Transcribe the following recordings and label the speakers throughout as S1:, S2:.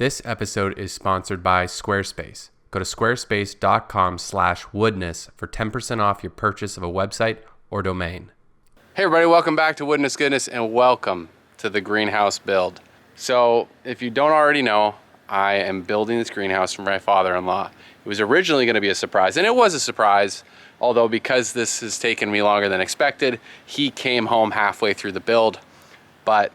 S1: This episode is sponsored by Squarespace. Go to squarespace.com/woodness for 10% off your purchase of a website or domain. Hey everybody, welcome back to Woodness Goodness and welcome to the greenhouse build. So if you don't already know, I am building this greenhouse for my father-in-law. It was originally going to be a surprise, and it was a surprise, although because this has taken me longer than expected, he came home halfway through the build, but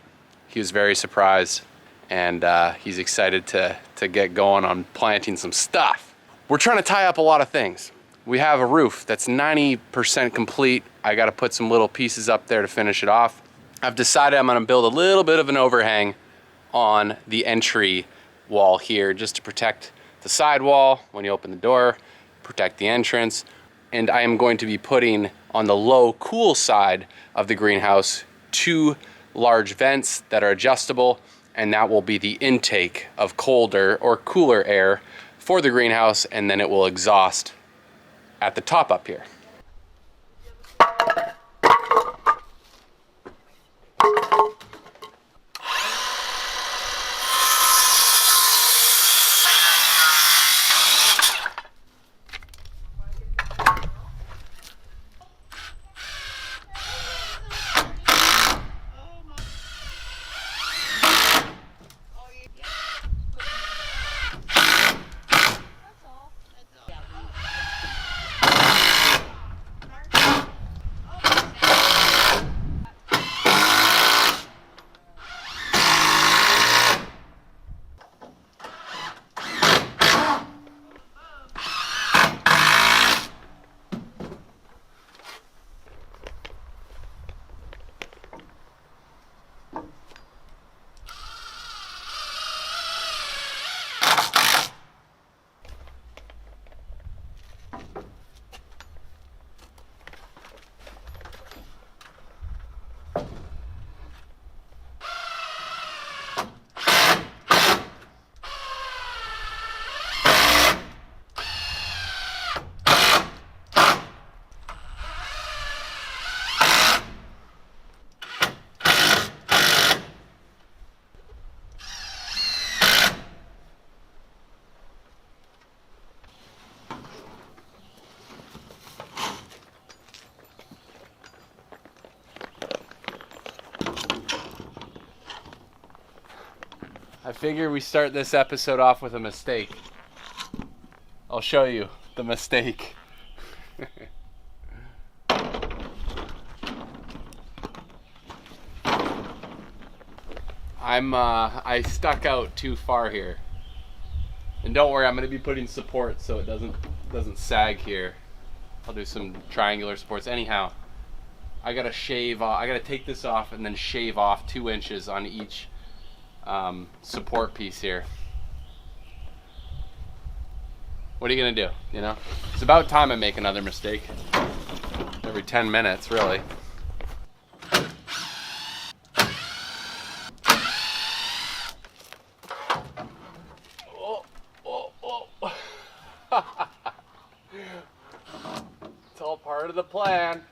S1: he was very surprised, and he's excited to get going on planting some stuff. We're trying to tie up a lot of things. We have a roof that's 90% complete. I got to put some little pieces up there to finish it off. I've decided I'm going to build a little bit of an overhang on the entry wall here just to protect the side wall when you open the door, protect the entrance. And I am going to be putting on the low cool side of the greenhouse 2 large vents that are adjustable, and that will be the intake of colder or cooler air for the greenhouse, and then it will exhaust at the top up here. I figure we start this episode off with a mistake. I'll show you the mistake. I stuck out too far here. And don't worry, I'm going to be putting support so it doesn't sag here. I'll do some triangular supports. Anyhow, I got to take this off and then shave off 2 inches on each support piece here. What are you gonna do? You know, it's about time I make another mistake. Every 10 minutes, really. Oh, oh, oh. It's all part of the plan.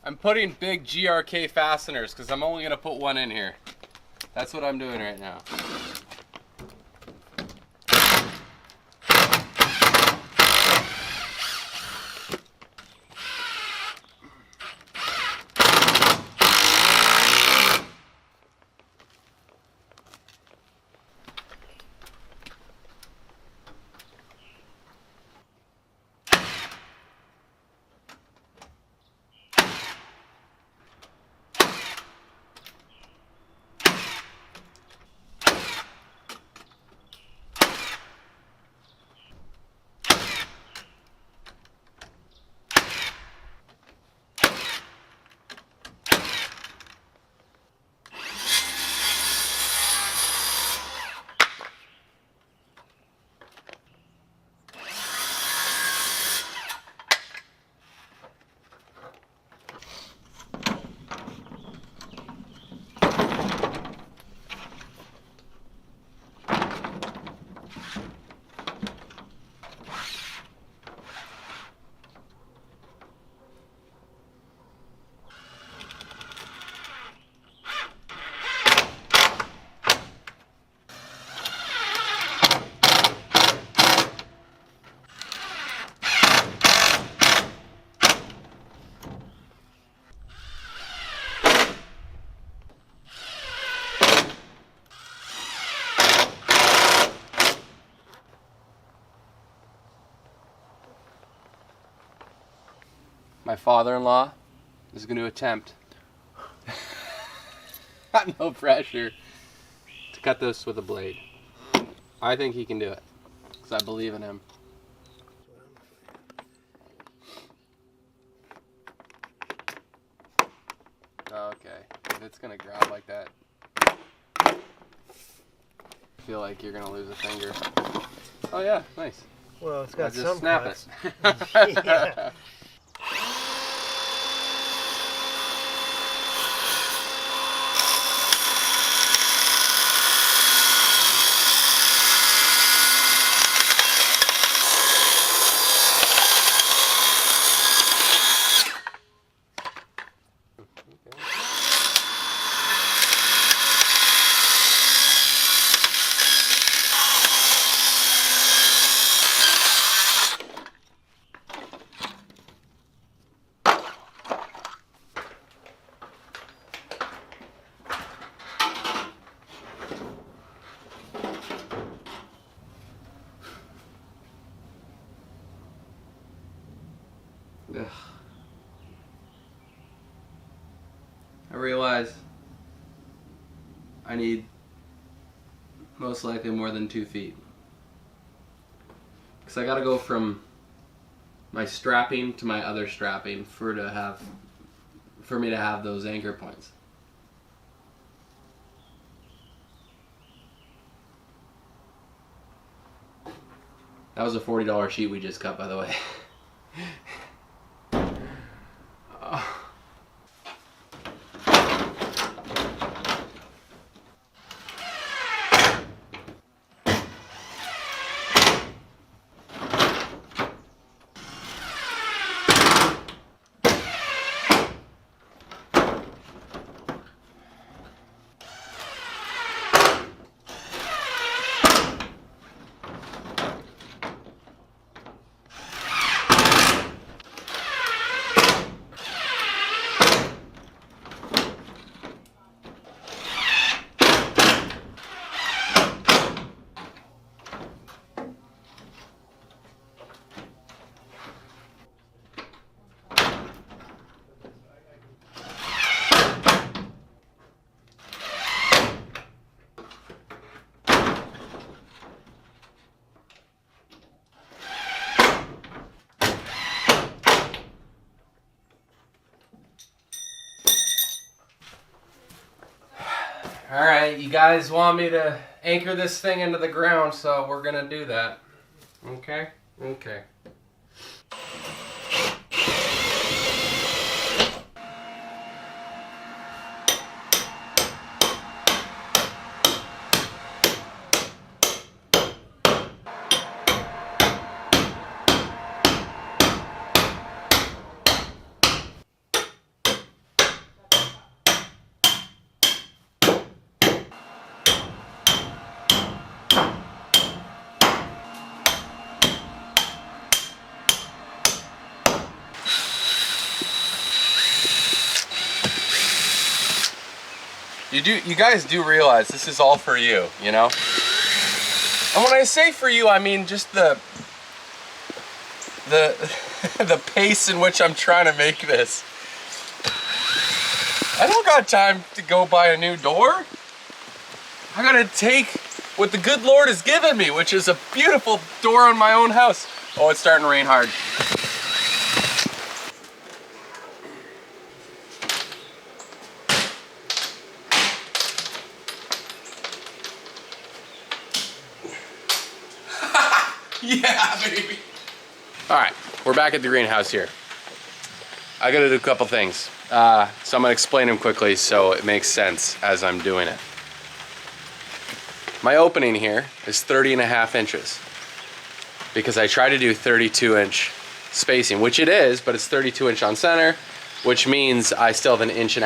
S1: I'm putting big GRK fasteners because I'm only going to put one in here. That's what I'm doing right now. My father-in-law is going to attempt, no pressure, to cut this with a blade. I think he can do it, because I believe in him. Okay, if it's going to grab like that, I feel like you're going to lose a finger. Oh yeah, nice.
S2: Well, it's got
S1: just
S2: some
S1: snap
S2: cuts.
S1: it.
S2: Yeah.
S1: Ugh. I realize I need most likely more than 2 feet. Because I gotta go from my strapping to my other strapping for me to have those anchor points. That was a $40 sheet we just cut, by the way. Alright, you guys want me to anchor this thing into the ground, so we're gonna do that. Okay? Okay. You guys do realize this is all for you, you know? And when I say for you, I mean just the the pace in which I'm trying to make this. I don't got time to go buy a new door. I gotta take what the good Lord has given me, which is a beautiful door on my own house. Oh, it's starting to rain hard. Yeah, baby. All right, we're back at the greenhouse here. I gotta do a couple things. So I'm gonna explain them quickly so it makes sense as I'm doing it. My opening here is 30.5 inches because I try to do 32-inch spacing, which it is, but it's 32-inch on center, which means I still have 1.5 inches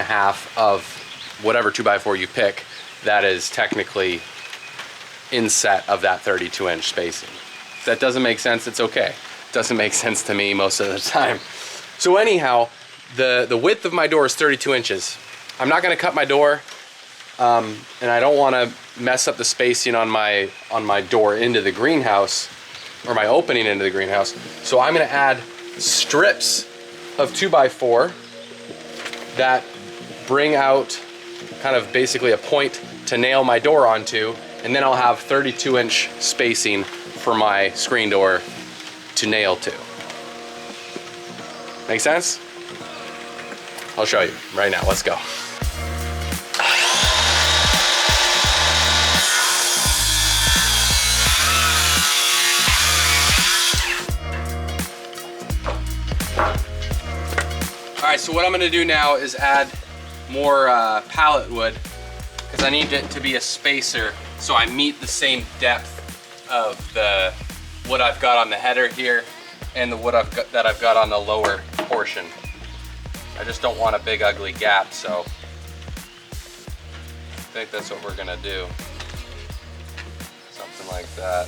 S1: of whatever 2x4 you pick that is technically inset of that 32-inch spacing. If that doesn't make sense, it's okay. It doesn't make sense to me most of the time. So anyhow, the width of my door is 32 inches. I'm not gonna cut my door, and I don't wanna mess up the spacing on my door into the greenhouse, or my opening into the greenhouse. So I'm gonna add strips of 2x4 that bring out kind of basically a point to nail my door onto, and then I'll have 32-inch spacing for my screen door to nail to. Make sense? I'll show you right now. Let's go. All right, so what I'm gonna do now is add more pallet wood because I need it to be a spacer so I meet the same depth of the wood I've got on the header here and the wood that I've got on the lower portion. I just don't want a big ugly gap, so I think that's what we're gonna do. Something like that.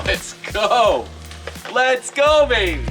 S1: Let's go! Let's go, baby!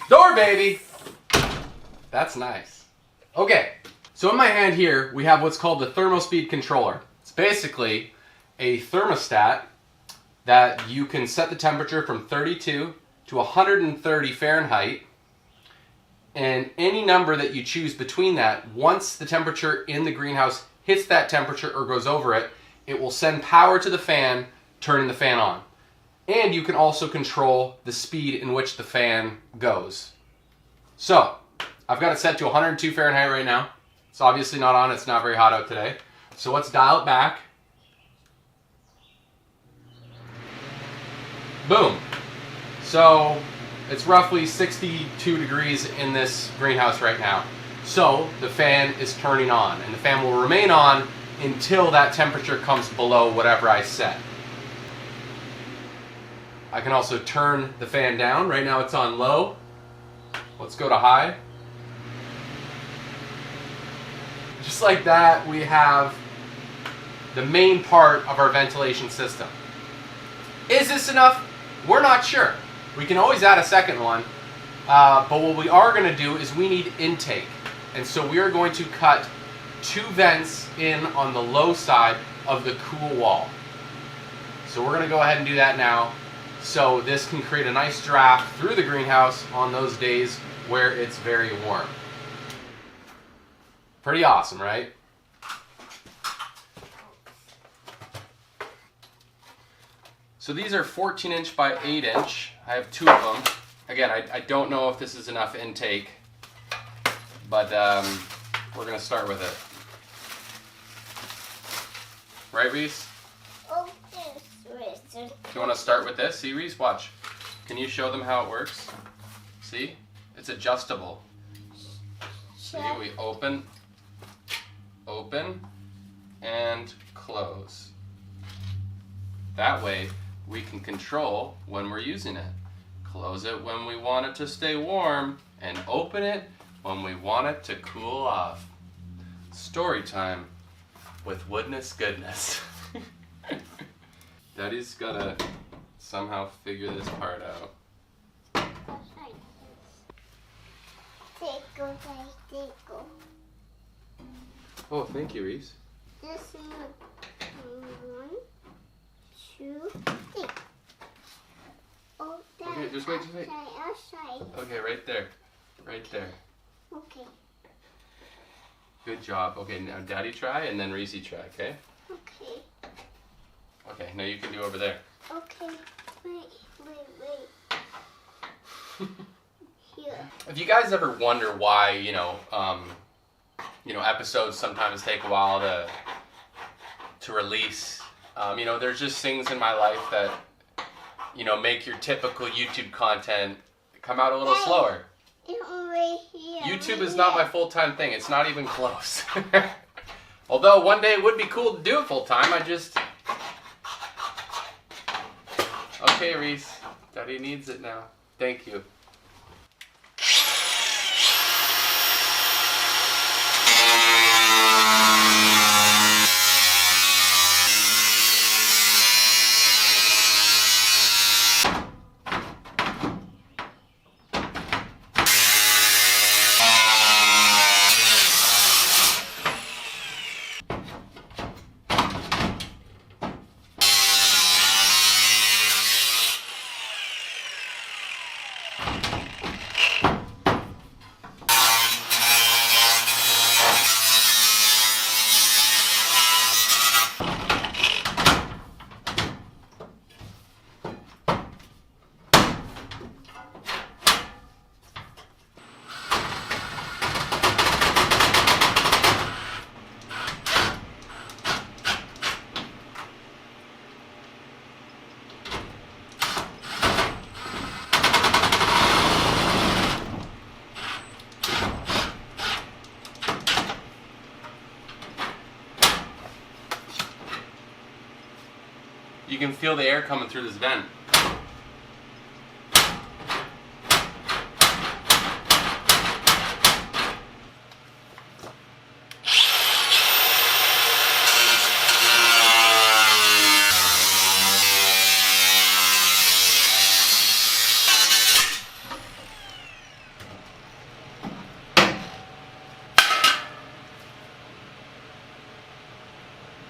S1: Door, baby! That's nice. Okay, so in my hand here, we have what's called the thermospeed controller. It's basically a thermostat that you can set the temperature from 32 to 130 Fahrenheit, and any number that you choose between that, once the temperature in the greenhouse hits that temperature or goes over it, it will send power to the fan, turning the fan on. And you can also control the speed in which the fan goes. So, I've got it set to 102 Fahrenheit right now. It's obviously not on, it's not very hot out today. So let's dial it back. Boom. So it's roughly 62 degrees in this greenhouse right now. So the fan is turning on, and the fan will remain on until that temperature comes below whatever I set. I can also turn the fan down. Right now it's on low. Let's go to high. Just like that, we have the main part of our ventilation system. Is this enough? We're not sure. We can always add a second one, but what we are going to do is we need intake. And so we are going to cut 2 vents in on the low side of the cool wall. So we're going to go ahead and do that now, so this can create a nice draft through the greenhouse on those days where it's very warm. Pretty awesome, right? So these are 14-inch by 8-inch. I have 2 of them. Again, I don't know if this is enough intake, but we're going to start with it. Right, Reese?
S2: Oh, yes,
S1: Do you want to start with this? See, Reese, watch. Can you show them how it works? See? It's adjustable. See, we open, and close. That way, we can control when we're using it. Close it when we want it to stay warm, and open it when we want it to cool off. Story time with Woodness goodness. Daddy's gotta somehow figure this part out. Oh, thank you, Reese.
S2: This one, 2, 3. Oh,
S1: Okay, just wait.
S2: outside.
S1: Okay, right there. Right there.
S2: Okay.
S1: Good job. Okay, now Daddy try, and then Reese try, okay?
S2: Okay.
S1: Okay, now you can do over there.
S2: Okay. Wait. Here.
S1: If you guys ever wonder why, episodes sometimes take a while to release, there's just things in my life that, make your typical YouTube content come out a little slower.
S2: Right here.
S1: YouTube is not my full-time thing. It's not even close. Although one day it would be cool to do it full-time. Okay, Reese. Daddy needs it now. Thank you. You can feel the air coming through this vent.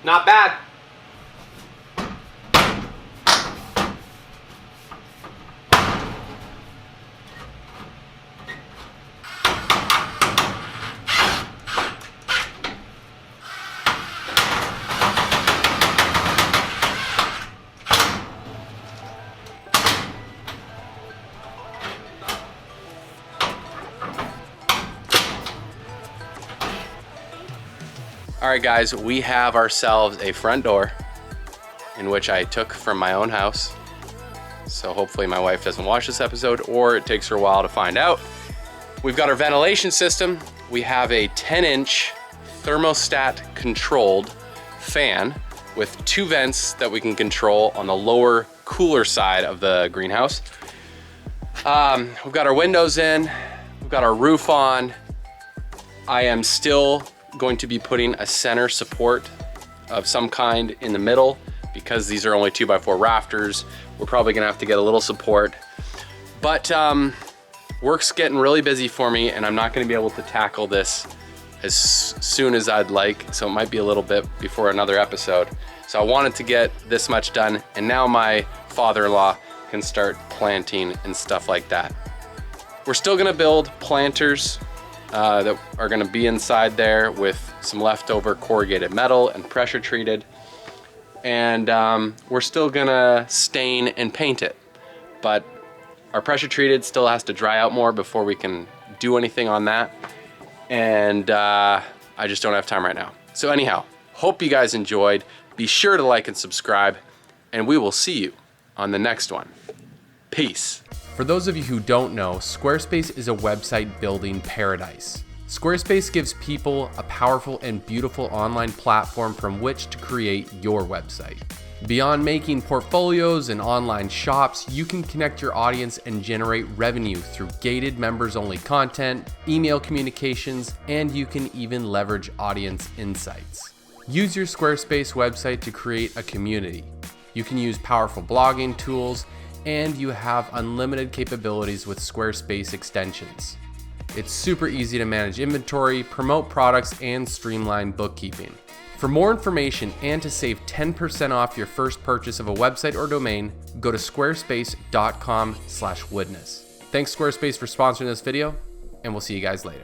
S1: Not bad. All right, guys, we have ourselves a front door in which I took from my own house. So hopefully my wife doesn't watch this episode, or it takes her a while to find out. We've got our ventilation system. We have a 10-inch thermostat controlled fan with 2 vents that we can control on the lower, cooler side of the greenhouse. We've got our windows in, we've got our roof on. I am still going to be putting a center support of some kind in the middle because these are only 2x4 rafters. We're probably gonna have to get a little support. But work's getting really busy for me, and I'm not gonna be able to tackle this as soon as I'd like, so it might be a little bit before another episode. So I wanted to get this much done, and now my father-in-law can start planting and stuff like that. We're still gonna build planters that are gonna be inside there with some leftover corrugated metal and pressure treated. And we're still gonna stain and paint it. But our pressure treated still has to dry out more before we can do anything on that. And I just don't have time right now. So anyhow, hope you guys enjoyed. Be sure to like and subscribe, and we will see you on the next one. Peace. For those of you who don't know, Squarespace is a website building paradise. Squarespace gives people a powerful and beautiful online platform from which to create your website. Beyond making portfolios and online shops, you can connect your audience and generate revenue through gated members-only content, email communications, and you can even leverage audience insights. Use your Squarespace website to create a community. You can use powerful blogging tools, and you have unlimited capabilities with Squarespace extensions. It's super easy to manage inventory, promote products, and streamline bookkeeping. For more information and to save 10% off your first purchase of a website or domain, go to squarespace.com/woodness. Thanks Squarespace for sponsoring this video, and we'll see you guys later.